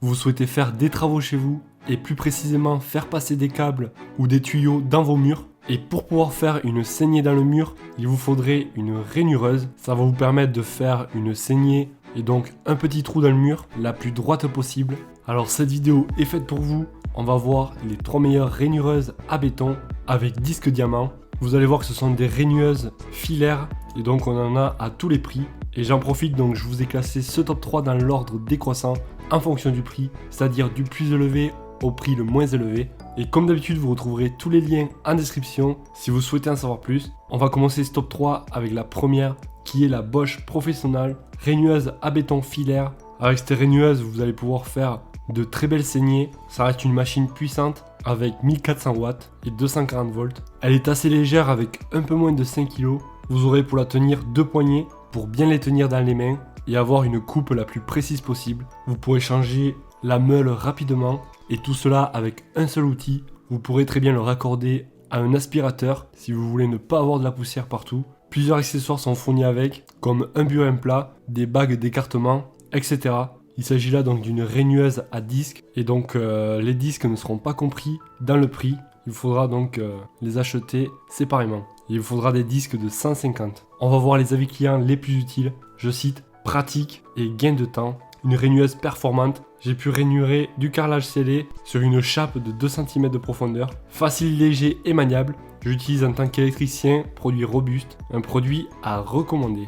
vous souhaitez faire des travaux chez vous et plus précisément faire passer des câbles ou des tuyaux dans vos murs. Et pour pouvoir faire une saignée dans le mur, il vous faudrait une rainureuse. Ça va vous permettre de faire une saignée et donc un petit trou dans le mur la plus droite possible. Alors cette vidéo est faite pour vous. On va voir les 3 meilleures rainureuses à béton avec disque diamant. Vous allez voir que ce sont des rainureuses filaires et donc on en a à tous les prix. Et j'en profite, donc je vous ai classé ce top 3 dans l'ordre décroissant en fonction du prix, c'est-à-dire du plus élevé au prix le moins élevé. Et comme d'habitude, vous retrouverez tous les liens en description si vous souhaitez en savoir plus. On va commencer ce top 3 avec la première qui est la Bosch Professional rainueuse à béton filaire. Avec cette rainueuse, vous allez pouvoir faire de très belles saignées. Ça reste une machine puissante avec 1400 watts et 240 volts. Elle est assez légère avec un peu moins de 5 kg. Vous aurez pour la tenir 2 poignées pour bien les tenir dans les mains et avoir une coupe la plus précise possible. Vous pourrez changer la meule rapidement et tout cela avec un seul outil. Vous pourrez très bien le raccorder à un aspirateur si vous voulez ne pas avoir de la poussière partout. Plusieurs accessoires sont fournis avec, comme un burin plat, des bagues d'écartement, etc. Il s'agit là donc d'une rainueuse à disque et donc les disques ne seront pas compris dans le prix. Il faudra donc les acheter séparément. Il vous faudra des disques de 150. On va voir les avis clients les plus utiles. Je cite pratique et gain de temps. Une rainueuse performante. J'ai pu rainurer du carrelage scellé sur une chape de 2 cm de profondeur. Facile, léger et maniable. J'utilise en tant qu'électricien, produit robuste, un produit à recommander.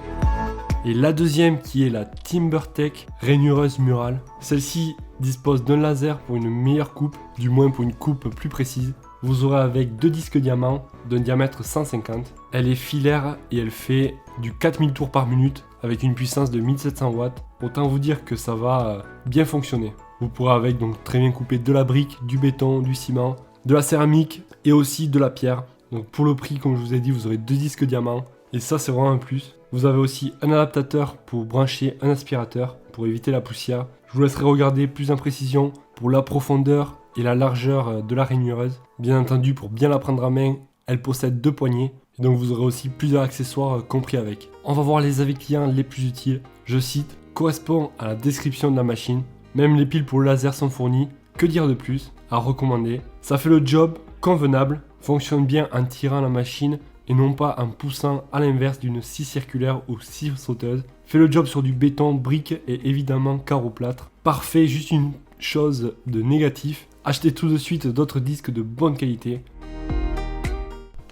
Et la deuxième qui est la TimberTech rainureuse murale. Celle-ci dispose d'un laser pour une meilleure coupe, du moins pour une coupe plus précise. Vous aurez avec 2 disques diamants d'un diamètre 150. Elle est filaire et elle fait du 4000 tours par minute avec une puissance de 1700 watts. Autant vous dire que ça va bien fonctionner. Vous pourrez avec donc très bien couper de la brique, du béton, du ciment, de la céramique et aussi de la pierre. Donc pour le prix, comme je vous ai dit, vous aurez 2 disques diamants et ça c'est vraiment un plus. Vous avez aussi un adaptateur pour brancher un aspirateur pour éviter la poussière. Je vous laisserai regarder plus en précision pour la profondeur et la largeur de la rainureuse. Bien entendu, pour bien la prendre en main, elle possède 2 poignées. Et donc vous aurez aussi plusieurs accessoires compris avec. On va voir les avis clients les plus utiles. Je cite, correspond à la description de la machine. Même les piles pour le laser sont fournies. Que dire de plus? À recommander. Ça fait le job convenable. Fonctionne bien en tirant la machine et non pas en poussant à l'inverse d'une scie circulaire ou scie sauteuse. Fait le job sur du béton, briques et évidemment carreau-plâtre. Parfait, juste une chose de négatif. Achetez tout de suite d'autres disques de bonne qualité.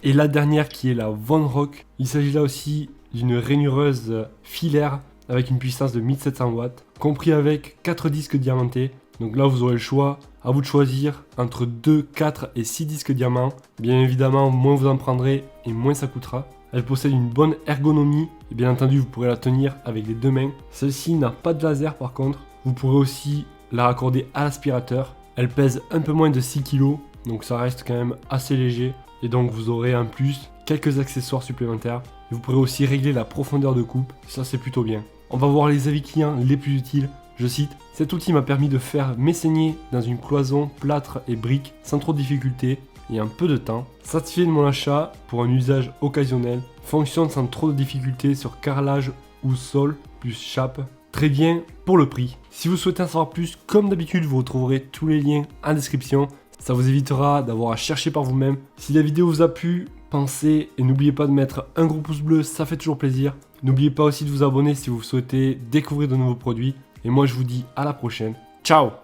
Et la dernière qui est la Von Rock. Il s'agit là aussi d'une rainureuse filaire avec une puissance de 1700 watts, compris avec 4 disques diamantés. Donc là vous aurez le choix, à vous de choisir entre 2, 4 et 6 disques diamants. Bien évidemment, moins vous en prendrez et moins ça coûtera. Elle possède une bonne ergonomie et bien entendu vous pourrez la tenir avec les 2 mains. Celle-ci n'a pas de laser par contre. Vous pourrez aussi la raccorder à l'aspirateur. Elle pèse un peu moins de 6 kg, donc ça reste quand même assez léger. Et donc vous aurez en plus quelques accessoires supplémentaires. Et vous pourrez aussi régler la profondeur de coupe, ça c'est plutôt bien. On va voir les avis clients les plus utiles. Je cite, cet outil m'a permis de faire mes saignées dans une cloison, plâtre et briques sans trop de difficultés et en peu de temps. Satisfait de mon achat pour un usage occasionnel. Fonctionne sans trop de difficultés sur carrelage ou sol plus chape. Très bien pour le prix. Si vous souhaitez en savoir plus, comme d'habitude, vous retrouverez tous les liens en description. Ça vous évitera d'avoir à chercher par vous-même. Si la vidéo vous a plu, pensez et n'oubliez pas de mettre un gros pouce bleu, ça fait toujours plaisir. N'oubliez pas aussi de vous abonner si vous souhaitez découvrir de nouveaux produits. Et moi je vous dis à la prochaine. Ciao!